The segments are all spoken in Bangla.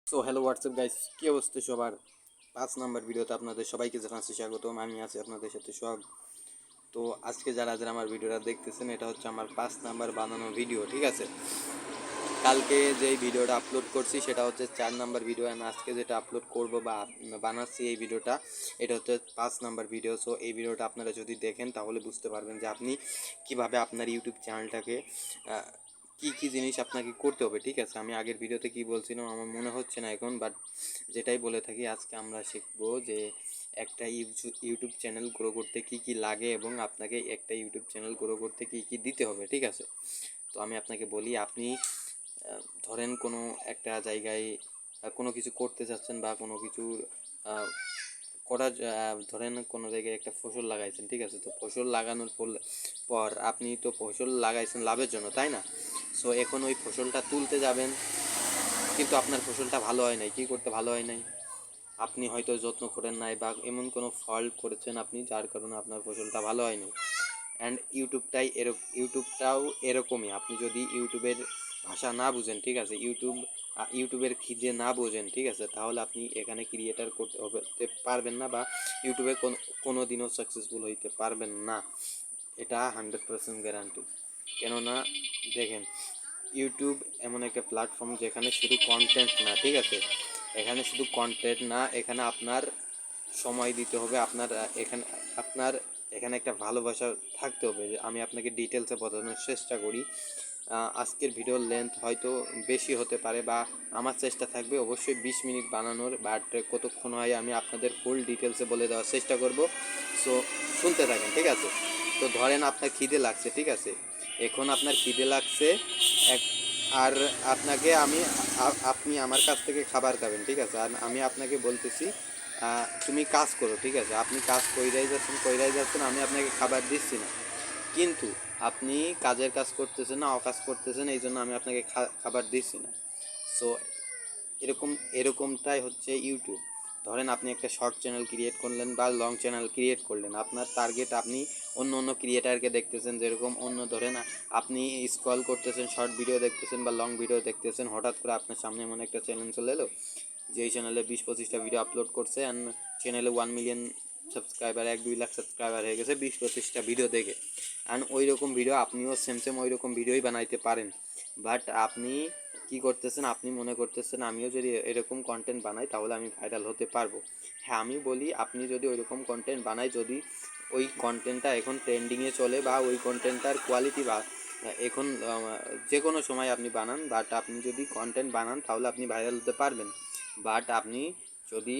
সো হ্যালো হোয়াটসঅ্যাপ গাইস, কী অবস্থা সবার? 5 নম্বর ভিডিওতে আপনাদের সবাইকে জানাচ্ছি স্বাগতম। আমি আছি আপনাদের সাথে সোহাগ। তো আজকে যারা যারা আমার ভিডিওটা দেখতেছেন, এটা হচ্ছে আমার 5 নাম্বার বানানো ভিডিও, ঠিক আছে? কালকে যেই ভিডিওটা আপলোড করছি সেটা হচ্ছে 4 নাম্বার ভিডিও, আর আজকে যেটা আপলোড করব বা বানাচ্ছি এই ভিডিওটা, এটা হচ্ছে 5 নাম্বার ভিডিও। সো এই ভিডিওটা আপনারা যদি দেখেন তাহলে বুঝতে পারবেন যে আপনি কিভাবে আপনার ইউটিউব চ্যানেলটাকে কি কি জিনিস আপনাকে করতে হবে, ঠিক আছে? আমি আগের ভিডিওতে কি বলছিলাম আমার মনে হচ্ছে না এখন, বাট যেটাই বলে থাকি আজকে আমরা শিখবো যে একটা ইউটিউব চ্যানেল গ্রো করতে কি কি লাগে এবং আপনাকে একটা ইউটিউব চ্যানেল গ্রো করতে কি কি দিতে হবে, ঠিক আছে? তো আমি আপনাকে বলি, আপনি ধরেন কোনো একটা জায়গায় কোনো কিছু করতে চাচ্ছেন বা কোনো কিছু ধরেন কোনো জায়গায় একটা ফসল লাগাইছেন, ঠিক আছে? তো ফসল লাগানোর পর আপনি তো ফসল লাগাইছেন লাভের জন্য, তাই না? সো এখন ওই ফসলটা তুলতে যাবেন, কিন্তু আপনার ফসলটা ভালো হয় নাই। কী করতে ভালো হয় নাই? আপনি হয়তো যত্ন করেন নাই বা এমন কোনো ফল্ট করেছেন আপনি, যার কারণে আপনার ফসলটা ভালো হয়নি। অ্যান্ড ইউটিউবটাও এরকমই। আপনি যদি ইউটিউবের ভাষা না বুঝেন, ঠিক আছে, ইউটিউবের খিদে না বোঝেন, ঠিক আছে, তাহলে আপনি এখানে ক্রিয়েটার হতে পারবেন না বা ইউটিউবে কোনো দিনও সাকসেসফুল হইতে পারবেন না। এটা 100% গ্যারান্টি। কেননা দেখেন, ইউটিউব এমন একটা প্ল্যাটফর্ম যেখানে শুধু কন্টেন্ট না, ঠিক আছে, এখানে শুধু কন্টেন্ট না, এখানে আপনার সময় দিতে হবে, আপনার এখানে একটা ভালোবাসা থাকতে হবে। যে আমি আপনাকে ডিটেলসে বোঝানোর চেষ্টা করি। আজকের ভিডিওর লেন্থ হয়তো বেশি হতে পারে বা আমার চেষ্টা থাকবে অবশ্যই 20 মিনিট বানানোর, বাট কতক্ষণ হয় আমি আপনাদের ফুল ডিটেলসে বলে দেওয়ার চেষ্টা করব। সো শুনতে থাকেন, ঠিক আছে? তো ধরেন আপনার খিদে লাগছে, ঠিক আছে, এখন আপনার খিদে লাগছে এক আর আপনাকে আপনি আমার কাছ থেকে খাবার খাবেন, ঠিক আছে, আর আমি আপনাকে বলতেছি তুমি কাজ করো, ঠিক আছে, আপনি কাজ কইরাই যাচ্ছেন, আমি আপনাকে খাবার দিচ্ছি না, কিন্তু আপনি কাজের কাজ করতেছেন না, অকাজ করতেছেন, এই জন্য আমি আপনাকে খাবার দিচ্ছি না। সো এরকমটাই হচ্ছে ইউটিউব। ধরেন আপনি একটা শর্ট চ্যানেল ক্রিয়েট করলেন বা লং চ্যানেল ক্রিয়েট করলেন, আপনার টার্গেট, আপনি অন্য অন্য ক্রিয়েটারকে দেখতেছেন, যেরকম অন্য ধরেন আপনি স্ক্রল করতেছেন, শর্ট ভিডিও দেখতেছেন বা লং ভিডিও দেখতেছেন, হঠাৎ করে আপনার সামনে এমন একটা চ্যানেল চলে এলো যে এই চ্যানেলে 20-25টা ভিডিও আপলোড করছে, অ্যান্ড চ্যানেলে 1 মিলিয়ন সাবস্ক্রাইবার, 1-2 লাখ সাবস্ক্রাইবার হয়ে গেছে 20-25টা ভিডিও দেখে। অ্যান্ড ওই রকম ভিডিও আপনিও সেম ওই রকম ভিডিওই বানাইতে পারেন, বাট আপনি কি করতেছেন, আপনি মনে করতেছেন আমিও যদি এরকম কন্টেন্ট বানাই তাহলে আমি ভাইরাল হতে পারবো। হ্যাঁ, আমি বলি আপনি যদি ওইরকম কন্টেন্ট বানাই, যদি ওই কন্টেন্টটা এখন ট্রেন্ডিংয়ে চলে বা ওই কন্টেন্টটার কোয়ালিটি বা এখন যে কোনো সময় আপনি বানান, বাট আপনি যদি কন্টেন্ট বানান তাহলে আপনি ভাইরাল হতে পারবেন। বাট আপনি যদি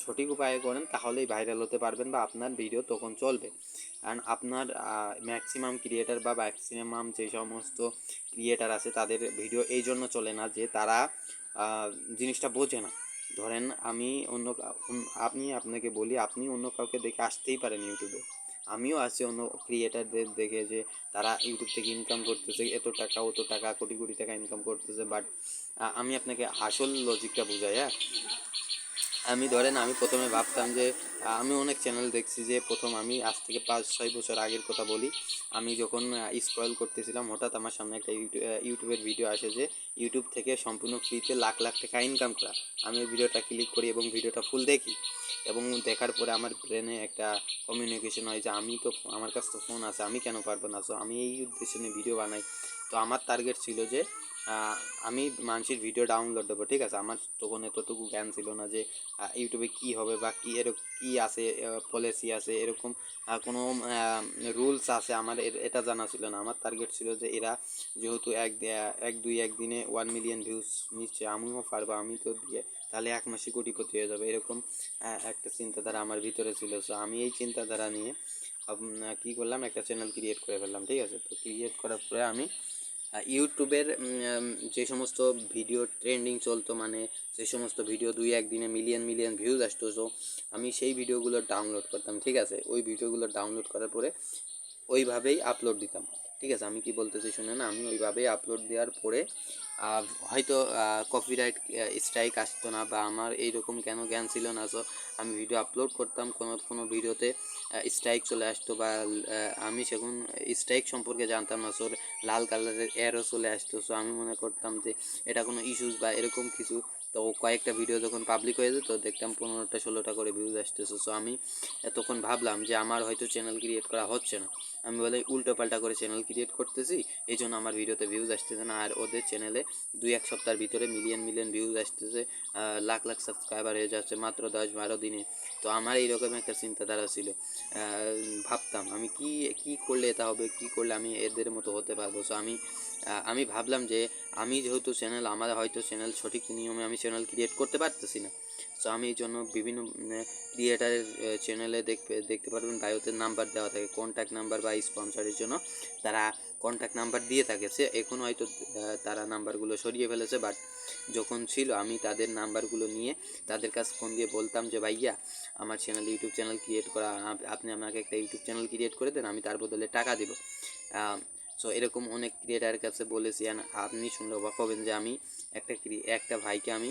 সঠিক উপায়ে করেন তাহলেই ভাইরাল হতে পারবেন বা আপনার ভিডিও তখন চলবে। কারণ আপনার ম্যাক্সিমাম ক্রিয়েটার বা ম্যাক্সিমাম যে সমস্ত ক্রিয়েটার আছে তাদের ভিডিও এই জন্য চলে না যে তারা জিনিসটা বোঝে না। ধরেন আমি আপনাকে বলি, আপনি অন্য কাউকে দেখে আসতেই পারেন ইউটিউবে, আমিও আছি অন্য ক্রিয়েটারদের দেখে যে তারা ইউটিউব থেকে ইনকাম করতেছে এত টাকা অত টাকা কোটি কোটি টাকা ইনকাম করতেছে, বাট আমি আপনাকে আসল লজিকটা বুঝাই। হ্যাঁ, আমি প্রথমে ভাবতাম যে আমি অনেক চ্যানেল দেখছি যে প্রথম, আমি আজ থেকে 5-6 বছর আগের কথা বলি, আমি যখন স্ক্রল করতেছিলাম হঠাৎ আমার সামনে একটা ইউটিউবের ভিডিও আসে যে ইউটিউব থেকে সম্পূর্ণ ফ্রিতে লাখ লাখ টাকা ইনকাম করা। আমি ভিডিওটা ক্লিক করি এবং ভিডিওটা ফুল দেখি, এবং দেখার পরে আমার ব্রেনে একটা কমিউনিকেশন হয় যে আমার কাছে তো ফোন আছে, আমি কেন পারবো না? সো আমি এই উদ্দেশ্যে নিয়ে ভিডিও বানাই। তো আমার টার্গেট ছিল যে আমি মানুষের ভিডিও ডাউনলোড দেবো, ঠিক আছে? আমার তখন এতটুকু জ্ঞান ছিল না যে ইউটিউবে কী হবে বা কী আছে, পলিসি আছে, এরকম কোনো রুলস আছে, আমার এটা জানা ছিল না। আমার টার্গেট ছিল যে এরা যেহেতু একদিনে 1 মিলিয়ন ভিউজ নিচ্ছে, আমিও পারবো, আমি তো দিয়ে তাহলে 1 মাসে কোটিপতি হয়ে যাবে, এরকম একটা চিন্তাধারা আমার ভিতরে ছিল। সো আমি এই চিন্তাধারা নিয়ে কী করলাম, একটা চ্যানেল ক্রিয়েট করে ফেললাম, ঠিক আছে? তো ক্রিয়েট করার পরে আমি ইউটিউবের যে সমস্ত ভিডিও ট্রেন্ডিং চলতো, মানে যে সমস্ত ভিডিও 2-1 দিনে মিলিয়ন মিলিয়ন ভিউজ আসতো, সো আমি সেই ভিডিওগুলো ডাউনলোড করতাম, ঠিক আছে? ওই ভিডিওগুলো ডাউনলোড করার পরে ওইভাবেই আপলোড দিতাম, ঠিক আছে? আমি কি বলতেছি শুনে না, আমি ওইভাবেই আপলোড দেওয়ার পরে হয়তো কপিরাইট স্ট্রাইক আসতো না বা আমার এইরকম কেন জ্ঞান ছিল না। সো আমি ভিডিও আপলোড করতাম, কোনো ভিডিওতে স্ট্রাইক চলে আসতো বা আমি সেখন স্ট্রাইক সম্পর্কে জানতাম না, সো লাল কালারের এরও চলে আসতো। সো আমি মনে করতাম যে এটা কোনো ইস্যুস বা এরকম কিছু তো কয়েকটা ভিডিও যখন পাবলিক হয়ে যেত দেখতাম 15টা 16টা করে ভিউজ আসতেছে। সো আমি তখন ভাবলাম যে আমার হয়তো চ্যানেল ক্রিয়েট করা হচ্ছে না, আমি বলে উল্টোপাল্টা করে চ্যানেল ক্রিয়েট করতেছি, এই জন্য আমার ভিডিওতে ভিউজ আসতেছে না। আর ওদের চ্যানেলে 2-1 সপ্তাহের ভিতরে মিলিয়ন মিলিয়ন ভিউজ আসতেছে, লাখ লাখ সাবস্ক্রাইবার হয়ে যাচ্ছে মাত্র 10-12 দিনে। তো আমার এইরকম একটা চিন্তাধারা ছিল, ভাবতাম আমি কি কি করলে এটা হবে, কি করলে আমি এদের মতো হতে পারবো। সো আমি ভাবলাম যে আমি যেহেতু চ্যানেল, আমার হয়তো চ্যানেল সঠিক নিয়মে আমি চ্যানেল ক্রিয়েট করতে পারতেছি না। সো আমি এই জন্য বিভিন্ন ক্রিয়েটারের চ্যানেলে দেখতে পারবেন বায়োতে নাম্বার দেওয়া থাকে, কন্ট্যাক্ট নাম্বার বা স্পন্সরের জন্য তারা কন্ট্যাক্ট নাম্বার দিয়ে থাকে। সে এখন হয়তো তারা নাম্বারগুলো সরিয়ে ফেলেছে, বাট যখন ছিল আমি তাদের নাম্বারগুলো নিয়ে তাদের কাছে ফোন দিয়ে বলতাম যে ভাইয়া আমার চ্যানেল ইউটিউব চ্যানেল ক্রিয়েট করা, আপনি আমাকে একটা ইউটিউব চ্যানেল ক্রিয়েট করে দেন, আমি তার বদলে টাকা দেব। সো এরকম অনেক ক্রিয়েটারের কাছে বলেছি, আপনি শুনলে অবাক হবেন যে আমি একটা ভাইকে আমি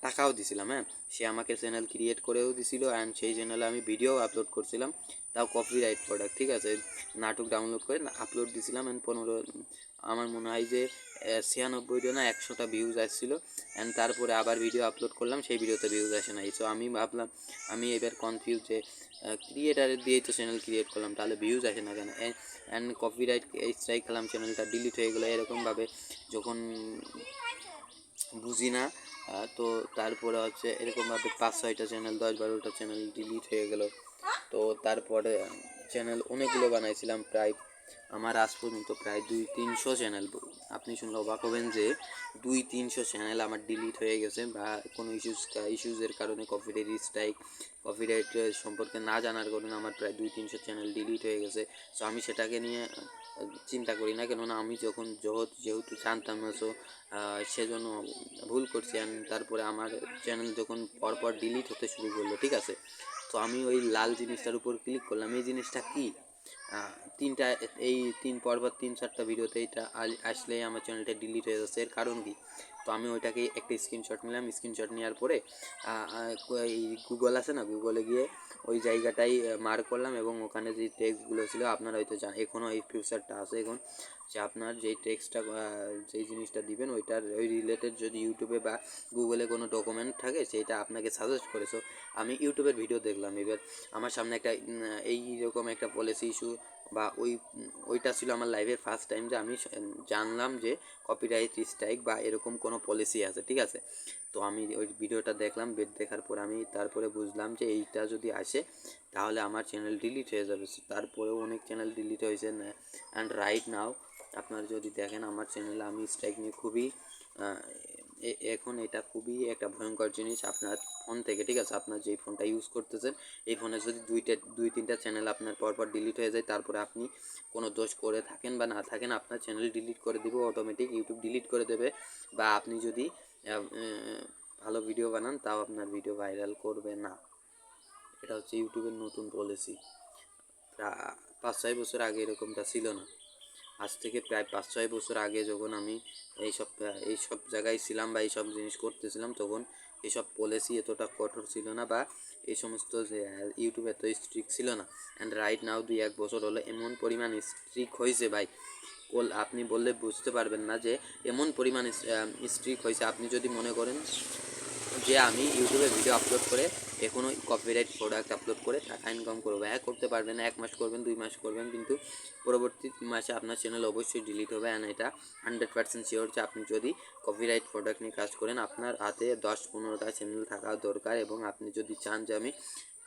টাকাও দিছিলাম। হ্যাঁ, সে আমাকে চ্যানেল ক্রিয়েট করেও দিছিল, অ্যান্ড সেই চ্যানেলে আমি ভিডিও আপলোড করছিলাম, তাও কপিরাইট প্রোডাক্ট, ঠিক আছে, নাটক ডাউনলোড করে আপলোড দিছিলাম। অ্যান্ড আমার মনে হয় যে 96টা না 100টা ভিউজ আসছিলো। অ্যান্ড তারপরে আবার ভিডিও আপলোড করলাম, সেই ভিডিওতে ভিউজ আসে নাই। সো আমি ভাবলাম, আমি এবার কনফিউজ যে ক্রিয়েটারের দিয়েই তো চ্যানেল ক্রিয়েট করলাম, তাহলে ভিউজ আসে না কেন। অ্যান্ড কপিরাইট স্ট্রাইক খেলাম, চ্যানেলটা ডিলিট হয়ে গেলো। এরকমভাবে যখন বুঝি না, তো তারপরে হচ্ছে এরকমভাবে 5-6টা চ্যানেল 10-12টা চ্যানেল ডিলিট হয়ে গেল। তো তারপরে চ্যানেল অনেকগুলো বানাইছিলাম, প্রায় আমার আজ পর্যন্ত প্রায় 200-300 চ্যানেল। আপনি শুনলে অবাক হবেন যে 200-300 চ্যানেল আমার ডিলিট হয়ে গেছে, বা কোনো ইস্যুজের কারণে, কপিরাইট স্ট্রাইক, কপিরাইট সম্পর্কে না জানার কারণে আমার প্রায় 200-300 চ্যানেল ডিলিট হয়ে গেছে। সো আমি সেটাকে নিয়ে চিন্তা করি না, কেননা আমি যেহেতু জানতাম না, সো সেজন্য ভুল করছি। তারপরে আমার চ্যানেল যখন পরপর ডিলিট হতে শুরু করলো, ঠিক আছে, তো আমি ওই লাল জিনিসটার উপর ক্লিক করলাম। এই জিনিসটা কি, তিনটা এই পরপর 3-4টা ভিডিওতে এটা আসলেই আমার চ্যানেলটা ডিলিট হয়ে যাচ্ছে, এর কারণ কি? তো আমি ওইটাকে একটা স্ক্রিনশট নিলাম, স্ক্রিনশট নেওয়ার পরে এই গুগল আছে না, গুগলে গিয়ে ওই জায়গাটাই মার্ক করলাম, এবং ওখানে যে টেক্সটগুলো ছিল, আপনারা হয়তো এখনও এই ফিউচারটা আছে এখন, যে আপনার যেই টেক্সটটা, যেই জিনিসটা দিবেন ওইটার ওই রিলেটেড যদি ইউটিউবে বা গুগলে কোনো ডকুমেন্ট থাকে, সেইটা আপনাকে সাজেস্ট করে। সো আমি ইউটিউবের ভিডিও দেখলাম, এবার আমার সামনে একটা এইরকম একটা পলিসি ইস্যু, বা ওইটা ছিল আমার লাইফের ফার্স্ট টাইম যে আমি জানলাম যে কপিরাইট স্ট্রাইক বা এরকম কোনো পলিসি আছে, ঠিক আছে। তো আমি ওই ভিডিওটা দেখলাম, দেখার পর আমি তারপরে বুঝলাম যে এইটা যদি আসে তাহলে আমার চ্যানেল ডিলিট হয়ে যাবে। তারপরেও অনেক চ্যানেল ডিলিট হয়েছে। অ্যান্ড রাইট নাও আপনারা যদি দেখেন আমার চ্যানেলে আমি স্ট্রাইক নিয়ে খুবই এখন এটা খুবই একটা ভয়ঙ্কর জিনিস আপনার ফোন থেকে, ঠিক আছে, আপনার যেই ফোনটা ইউজ করতেছেন এই ফোনে যদি 2-3টা চ্যানেল আপনার পরপর ডিলিট হয়ে যায়, তারপরে আপনি কোনো দোষ করে থাকেন বা না থাকেন, আপনার চ্যানেল ডিলিট করে দেবে অটোমেটিক, ইউটিউব ডিলিট করে দেবে। বা আপনি যদি ভালো ভিডিও বানান, তাও আপনার ভিডিও ভাইরাল করবে না। এটা হচ্ছে ইউটিউবের নতুন পলিসি। 5-6 বছর আগে এরকমটা ছিল না। আজ থেকে প্রায় 5-6 বছর আগে যখন আমি এইসব জায়গায় ছিলাম বা এইসব জিনিস করতেছিলাম, তখন এইসব পলিসি এতটা কঠোর ছিল না, বা এই সমস্ত যে ইউটিউব এত স্ট্রিক্ট ছিল না। অ্যান্ড রাইট নাও 2-1 বছর হলো এমন পরিমাণ স্ট্রিক্ট হয়েছে ভাই, আপনি বললে বুঝতে পারবেন না যে এমন পরিমাণ স্ট্রিক্ট হয়েছে। আপনি যদি মনে করেন যে আমি ইউটিউবে ভিডিও আপলোড করে এখনও কপিরাইট প্রোডাক্ট আপলোড করে টাকা ইনকাম করবো, করতে পারবেন না। 1 মাস করবেন, 2 মাস করবেন, কিন্তু পরবর্তী মাসে আপনার চ্যানেল অবশ্যই ডিলিট হবে। অ্যান্ড এটা 100% শিওর যে আপনি যদি কপিরাইট প্রোডাক্ট নিয়ে কাজ করেন, আপনার হাতে 10-15টা চ্যানেল থাকা দরকার। এবং আপনি যদি চান যে আমি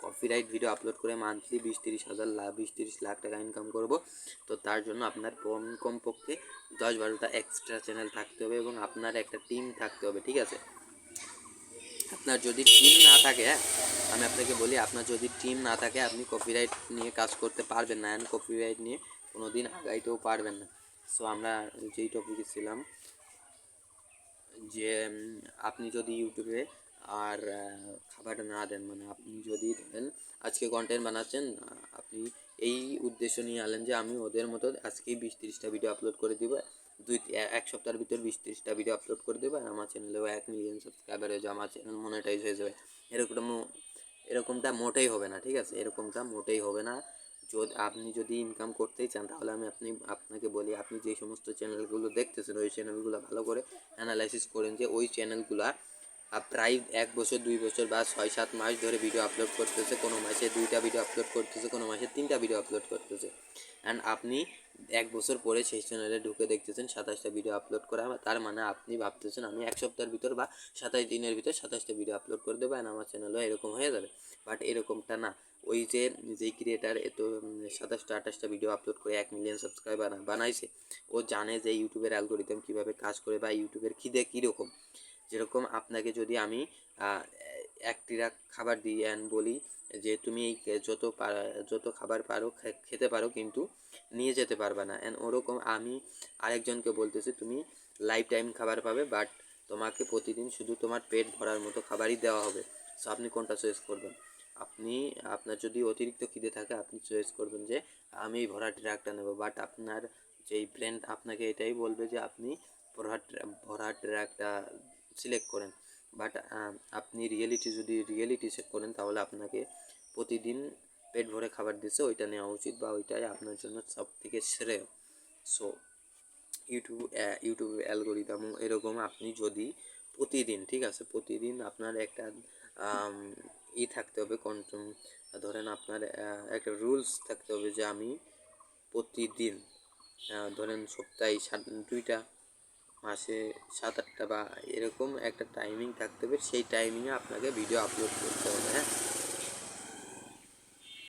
কপিরাইট ভিডিও আপলোড করে মান্থলি 20-30 লাখ টাকা ইনকাম করব, তো তার জন্য আপনার কমপক্ষে 10-12টা এক্সট্রা চ্যানেল থাকতে হবে, এবং আপনার একটা টিম থাকতে হবে, ঠিক আছে। আপনার যদি টিম না থাকে, আমি আপনাকে বলি, আপনার যদি টিম না থাকে আপনি কপিরাইট নিয়ে কাজ করতে পারবেন না, অ্যান্ড কপিরাইট নিয়ে কোনো দিন আগাইতেও পারবেন না। সো আমরা যেই টপিকে ছিলাম, যে আপনি যদি ইউটিউবে আর খাবার না দেন, মানে আপনি যদি ধরেন আজকে কন্টেন্ট বানাচ্ছেন, আপনি এই উদ্দেশ্য নিয়ে আলেন যে আমি ওদের মতো আজকেই 20-30টা ভিডিও আপলোড করে দিব, 1 সপ্তাহের ভিতর 20-30টা ভিডিও আপলোড করে দেবে, আর আমার চ্যানেলেও 1 মিলিয়ন সাবস্ক্রাইবার হয়ে যাবে, আমার চ্যানেল মনিটাইজ হয়ে যাবে। এরকমটা মোটেই হবে না, ঠিক আছে, এরকমটা মোটেই হবে না। আপনি যদি ইনকাম করতেই চান, তাহলে আমি আপনাকে বলি, আপনি যে সমস্ত চ্যানেলগুলো দেখতেছেন ওই চ্যানেলগুলো ভালো করে অ্যানালাইসিস করেন যে ওই চ্যানেলগুলা প্রায় 1 বছর 2 বছর বা 6-7 মাস ধরে ভিডিও আপলোড করতেছে, কোনো মাসে 2টা ভিডিও আপলোড করতেছে, কোনো মাসে 3টা ভিডিও আপলোড করতেছে। অ্যান্ড আপনি 1 বছর পরে সেই চ্যানেলে ঢুকে দেখতেছেন 27টা ভিডিও আপলোড করা, তার মানে আপনি ভাবতেছেন আমি 1 সপ্তাহের ভিতর বা 27 দিনের ভিতর 27টা ভিডিও আপলোড করে দেবো অ্যান্ড আমার চ্যানেলও এরকম হয়ে যাবে। বাট এরকমটা না। ওই যেই ক্রিয়েটার এত 27টা 28টা ভিডিও আপলোড করে 1 মিলিয়ন সাবস্ক্রাইবার বানাইছে, ও জানে যে ইউটিউবের অ্যালগোরিদম কীভাবে কাজ করে বা ইউটিউবের খিদে কীরকম। যেরকম আপনাকে যদি আমি 1 ট্রাক খাবার দিই অ্যান্ড বলি যে তুমি এই যত খাবার পারো খেতে পারো, কিন্তু নিয়ে যেতে পারবে না। অ্যান্ড ওরকম আমি আরেকজনকে বলতেছি তুমি লাইফ টাইম খাবার পাবে, বাট তোমাকে প্রতিদিন শুধু তোমার পেট ভরার মতো খাবারই দেওয়া হবে। সো আপনি কোনটা চয়েস করবেন? আপনার যদি অতিরিক্ত খিদে থাকে আপনি চয়েস করবেন যে আমি এই ভরা ট্রাকটা নেব, বাট আপনার যেই ব্রেন আপনাকে এটাই বলবে যে আপনি ভরা ট্রাকটা সিলেক্ট করেন। বাট আপনি যদি রিয়েলিটি চেক করেন তাহলে আপনাকে প্রতিদিন পেট ভরে খাবার দিচ্ছে ওইটা নেওয়া উচিত, বা ওইটাই আপনার জন্য সবথেকে শ্রেয়। সো ইউটিউব অ্যালগোরিদম এরকম, আপনি যদি প্রতিদিন, ঠিক আছে, প্রতিদিন আপনার একটা থাকতে হবে কন্ট্রোল, ধরেন আপনার একটা রুলস থাকতে হবে যে আমি প্রতিদিন ধরেন সপ্তাহে 2টা, মাসে 7-8টা বা এরকম একটা টাইমিং থাকতে হবে, সেই টাইমিংয়ে আপনাকে ভিডিও আপলোড করতে হবে। হ্যাঁ,